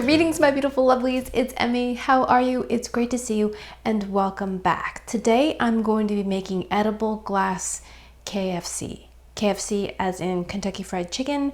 Greetings, my beautiful lovelies. It's Emmy. How are you? It's great to see you and welcome back. Today I'm going to be making edible glass KFC. KFC as in Kentucky Fried Chicken.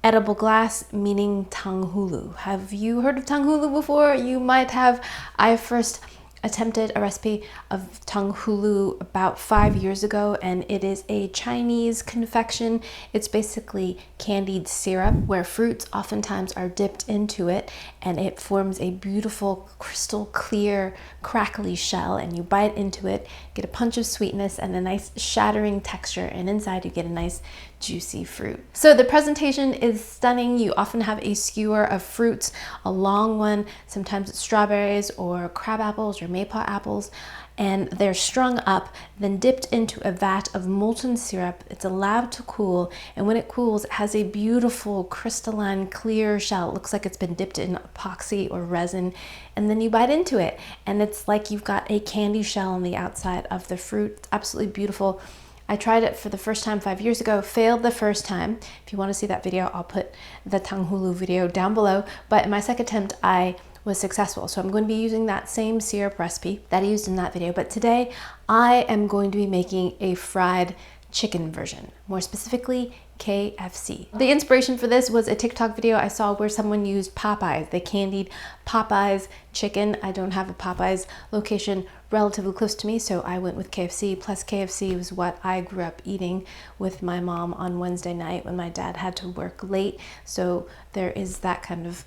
Edible glass meaning Tanghulu. Have you heard of Tanghulu before? You might have. I first attempted a recipe of Tanghulu about 5 years ago, and it is a Chinese confection. It's basically candied syrup where fruits oftentimes are dipped into it, and it forms a beautiful crystal clear crackly shell, and you bite into it, get a punch of sweetness and a nice shattering texture, and inside you get a nice juicy fruit. So the presentation is stunning. You often have a skewer of fruits, a long one, sometimes it's strawberries or crab apples or maypole apples, and they're strung up, then dipped into a vat of molten syrup. It's allowed to cool, and when it cools, it has a beautiful crystalline clear shell. It looks like it's been dipped in epoxy or resin, and then you bite into it, and it's like you've got a candy shell on the outside of the fruit. It's absolutely beautiful. I tried it for the first time 5 years ago, failed the first time. If you want to see that video, I'll put the Tanghulu video down below. But in my second attempt, I was successful. So I'm going to be using that same syrup recipe that I used in that video. But today, I am going to be making a fried chicken version, more specifically KFC. The inspiration for this was a TikTok video I saw where someone used Popeyes. They candied Popeyes chicken. I don't have a Popeyes location relatively close to me, so I went with KFC. Plus KFC was what I grew up eating with my mom on Wednesday night when my dad had to work late. So there is that kind of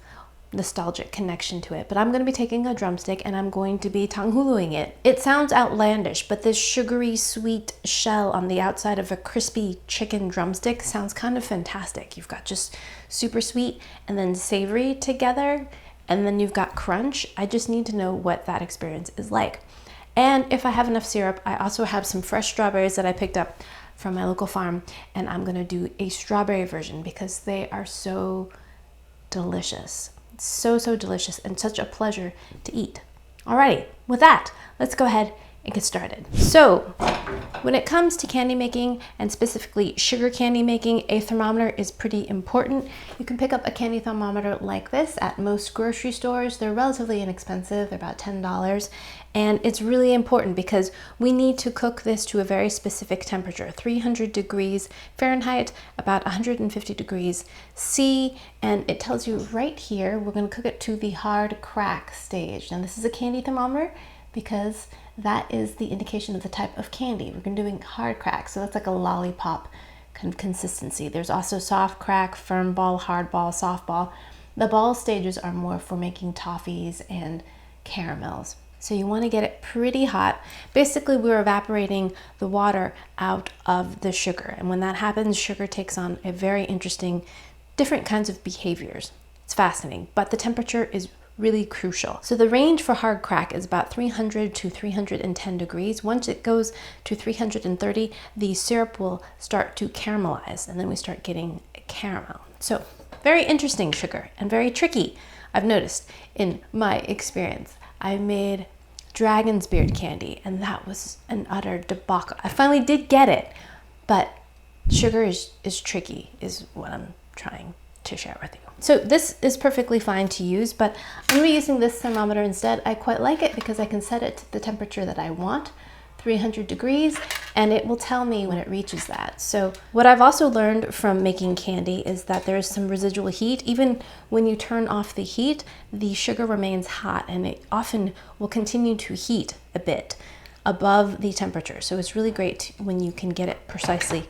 nostalgic connection to it. But I'm going to be taking a drumstick and I'm going to be Tanghuluing it. It sounds outlandish, but this sugary sweet shell on the outside of a crispy chicken drumstick sounds kind of fantastic. You've got just super sweet and then savory together, and then you've got crunch. I just need to know what that experience is like. And if I have enough syrup, I also have some fresh strawberries that I picked up from my local farm, and I'm going to do a strawberry version because they are so delicious. So delicious and such a pleasure to eat. Alrighty, with that, let's go ahead and get started. So when it comes to candy making, and specifically sugar candy making, a thermometer is pretty important. You can pick up a candy thermometer like this at most grocery stores. They're relatively inexpensive, they're about $10. And it's really important because we need to cook this to a very specific temperature, 300 degrees Fahrenheit, about 150 degrees C. And it tells you right here, we're going to cook it to the hard crack stage. Now this is a candy thermometer because that is the indication of the type of candy. We're going to be doing hard crack, so that's like a lollipop kind of consistency. There's also soft crack, firm ball, hard ball, soft ball. The ball stages are more for making toffees and caramels. So you want to get it pretty hot. Basically, we're evaporating the water out of the sugar. And when that happens, sugar takes on a very interesting, different kinds of behaviors. It's fascinating, but the temperature is really crucial. So the range for hard crack is about 300 to 310 degrees. Once it goes to 330, the syrup will start to caramelize, and then we start getting caramel. So very interesting sugar and very tricky, I've noticed in my experience. I made dragon's beard candy, and that was an utter debacle. I finally did get it, but sugar is tricky, is what I'm trying to share with you. So this is perfectly fine to use, but I'm going to be using this thermometer instead. I quite like it because I can set it to the temperature that I want, 300 degrees, and it will tell me when it reaches that. So what I've also learned from making candy is that there is some residual heat. Even when you turn off the heat, the sugar remains hot, and it often will continue to heat a bit above the temperature. So it's really great when you can get it precisely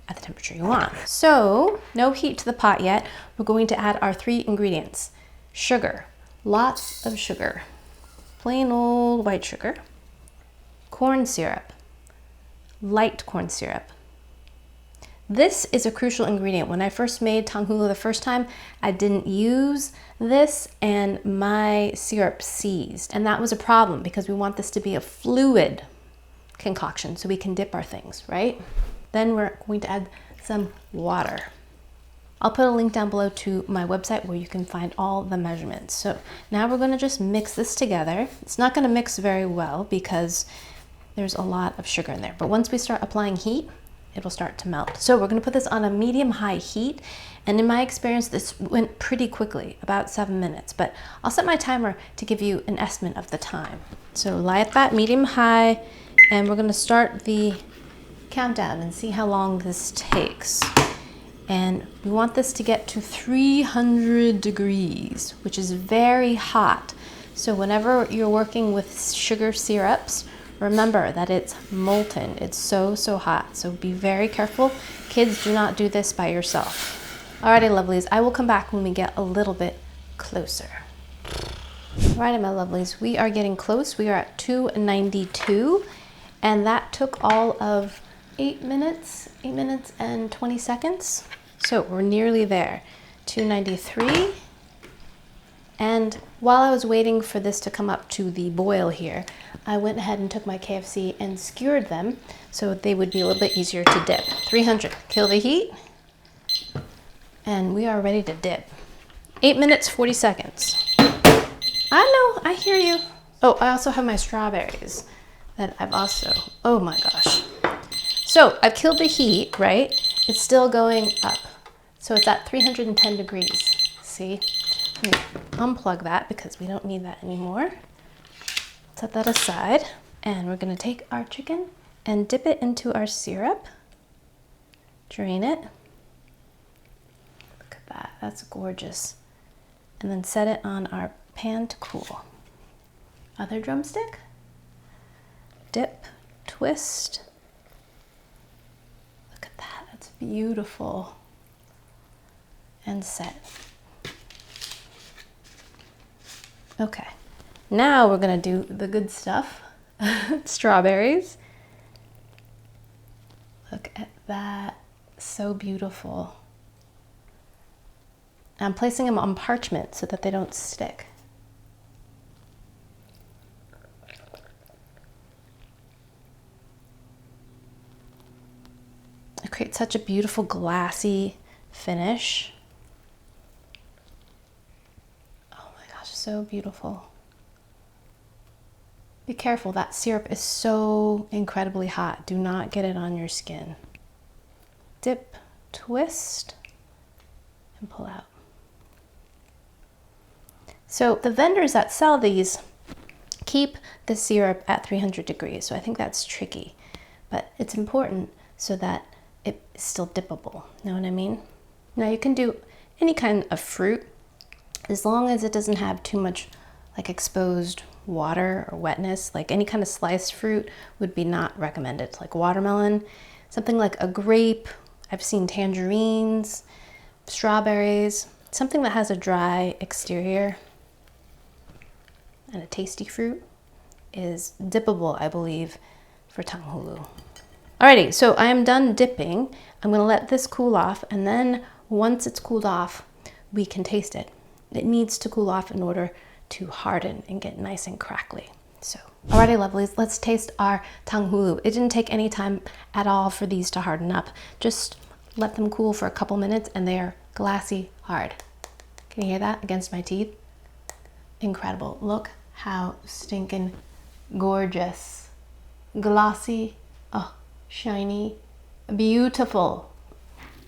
at the temperature you want. So no heat to the pot yet. We're going to add our 3 ingredients. Sugar, lots of sugar, plain old white sugar, corn syrup, light corn syrup. This is a crucial ingredient. When I first made Tanghulu the first time, I didn't use this and my syrup seized. And that was a problem because we want this to be a fluid concoction so we can dip our things, right? Then we're going to add some water. I'll put a link down below to my website where you can find all the measurements. So now we're going to just mix this together. It's not going to mix very well because there's a lot of sugar in there. But once we start applying heat, it'll start to melt. So we're going to put this on a medium-high heat, And in my experience, this went pretty quickly, about 7 minutes, but I'll set my timer to give you an estimate of the time. So light that medium high, and we're gonna start the countdown and see how long this takes. And we want this to get to 300 degrees, which is very hot. So whenever you're working with sugar syrups, remember that it's molten. It's so hot. So be very careful. Kids, do not do this by yourself. Alrighty, lovelies, I will come back when we get a little bit closer. Alrighty, my lovelies, we are getting close. We are at 292, and that took all of 8 minutes and 20 seconds. So we're nearly there. 293. And while I was waiting for this to come up to the boil here, I went ahead and took my KFC and skewered them so they would be a little bit easier to dip. 300, kill the heat. And we are ready to dip. 8 minutes, 40 seconds. I know, I hear you. Oh, I also have my strawberries that I've also, oh my gosh. So I've killed the heat, right? It's still going up. So it's at 310 degrees, see? Let me unplug that because we don't need that anymore. Set that aside. And we're gonna take our chicken and dip it into our syrup. Drain it. Look at that, that's gorgeous. And then set it on our pan to cool. Other drumstick. Dip, twist. Look at that, that's beautiful. And set. Okay, now we're gonna do the good stuff. Strawberries. Look at that, so beautiful. I'm placing them on parchment so that they don't stick. It creates such a beautiful glassy finish. Oh my gosh, so beautiful. Be careful, that syrup is so incredibly hot. Do not get it on your skin. Dip, twist, and pull out. So the vendors that sell these keep the syrup at 300 degrees. So I think that's tricky, but it's important so that it is still dippable. Know what I mean? Now you can do any kind of fruit as long as it doesn't have too much like exposed water or wetness. Like any kind of sliced fruit would be not recommended, like watermelon, something like a grape. I've seen tangerines, strawberries, something that has a dry exterior and a tasty fruit is dippable, I believe, for Tanghulu. Alrighty, so I am done dipping. I'm gonna let this cool off, and then once it's cooled off, we can taste it. It needs to cool off in order to harden and get nice and crackly. So, alrighty, lovelies, let's taste our Tanghulu. It didn't take any time at all for these to harden up. Just let them cool for a couple minutes and they are glassy hard. Can you hear that against my teeth? Incredible. Look how stinking gorgeous. Glossy, oh, shiny, beautiful.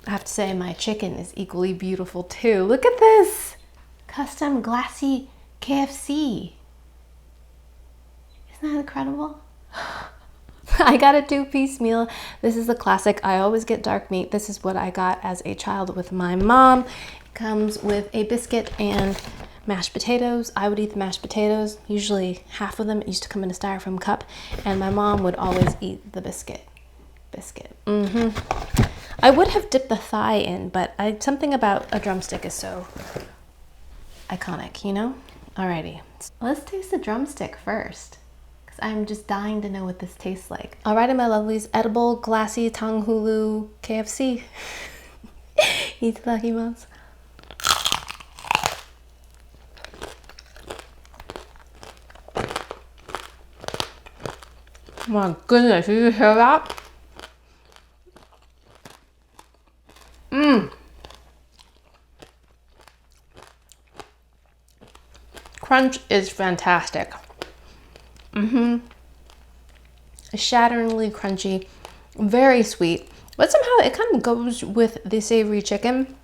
I have to say my chicken is equally beautiful too. Look at this. Custom glassy KFC. Isn't that incredible? I got a 2-piece meal. This is the classic. I always get dark meat. This is what I got as a child with my mom. It comes with a biscuit and mashed potatoes. I would eat the mashed potatoes. Usually half of them. It used to come in a styrofoam cup. And my mom would always eat the biscuit. I would have dipped the thigh in, but something about a drumstick is so iconic, you know? Alrighty, let's taste the drumstick first, because I'm just dying to know what this tastes like. Alrighty, my lovelies, edible, glassy, Tanghulu, KFC. Itadakimasu. My goodness, did you hear that? Crunch is fantastic. Shatteringly crunchy, very sweet, but somehow it kind of goes with the savory chicken.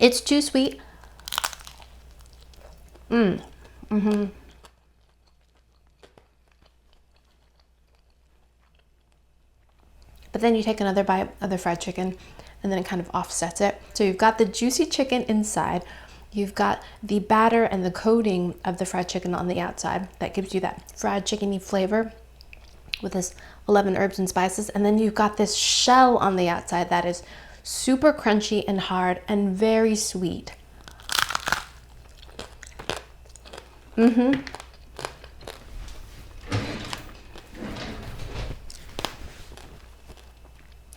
It's too sweet. But then you take another bite of the fried chicken and then it kind of offsets it. So you've got the juicy chicken inside, you've got the batter and the coating of the fried chicken on the outside that gives you that fried chicken-y flavor with this 11 herbs and spices, and then you've got this shell on the outside that is super crunchy and hard and very sweet.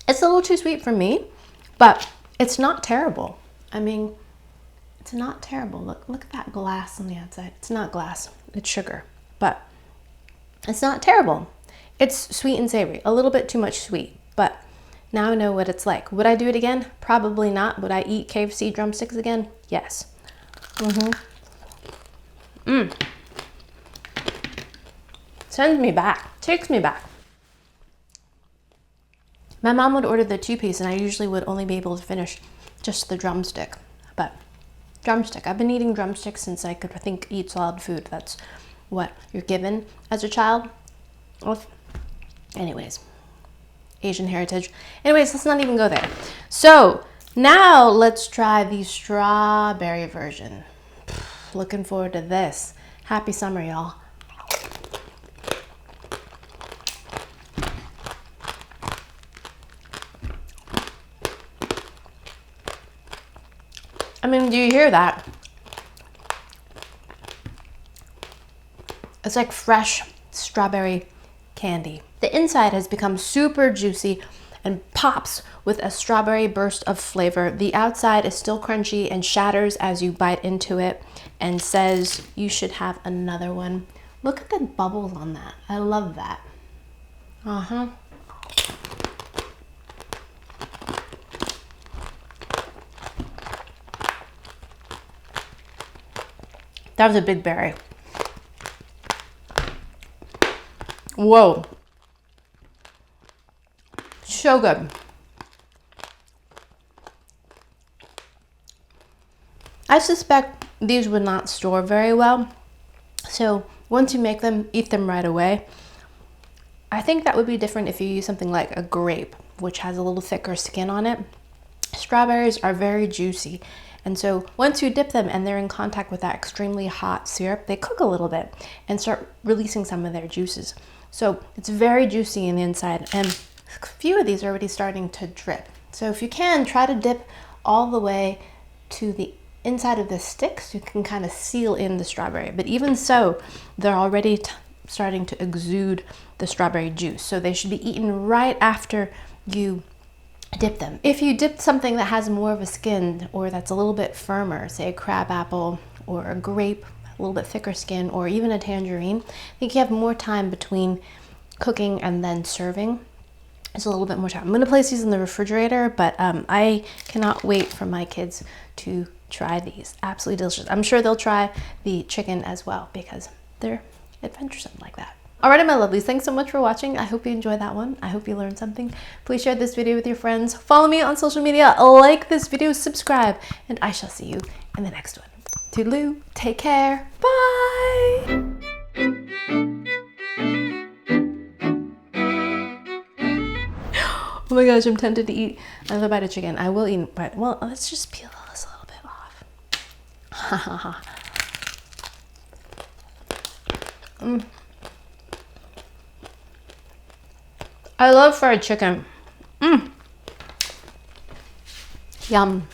It's a little too sweet for me, but it's not terrible. I mean, it's not terrible. Look at that glass on the outside. It's not glass, it's sugar, but it's not terrible. It's sweet and savory, a little bit too much sweet, but now I know what it's like. Would I do it again? Probably not. Would I eat KFC drumsticks again? Yes. Sends me back, takes me back. My mom would order the 2-piece and I usually would only be able to finish just the drumstick. But drumstick, I've been eating drumsticks since I could, I think, eat solid food. That's what you're given as a child. Anyways, Asian heritage. Anyways, let's not even go there. So now let's try the strawberry version. Looking forward to this. Happy summer, y'all. I mean, do you hear that? It's like fresh strawberry candy. The inside has become super juicy and pops with a strawberry burst of flavor. The outside is still crunchy and shatters as you bite into it and says you should have another one. Look at the bubbles on that. I love that. That was a big berry. Whoa. So good. I suspect these would not store very well. So once you make them, eat them right away. I think that would be different if you use something like a grape, which has a little thicker skin on it. Strawberries are very juicy. And so once you dip them and they're in contact with that extremely hot syrup, they cook a little bit and start releasing some of their juices. So it's very juicy in the inside, and a few of these are already starting to drip. So if you can, try to dip all the way to the inside of the sticks, you can kind of seal in the strawberry. But even so, they're already starting to exude the strawberry juice. So they should be eaten right after you dip them. If you dip something that has more of a skin or that's a little bit firmer, say a crab apple or a grape, a little bit thicker skin, or even a tangerine, I think you have more time between cooking and then serving. It's a little bit more time. I'm gonna place these in the refrigerator, but I cannot wait for my kids to try these. Absolutely delicious. I'm sure they'll try the chicken as well because they're adventuresome like that. Alrighty, my lovelies, thanks so much for watching. I hope you enjoyed that one. I hope you learned something. Please share this video with your friends. Follow me on social media, like this video, subscribe, and I shall see you in the next one. Toodaloo, take care, bye! Oh my gosh, I'm tempted to eat another bite of chicken. I will eat, but well, let's just peel this a little bit off. Ha ha ha. I love fried chicken. Yum.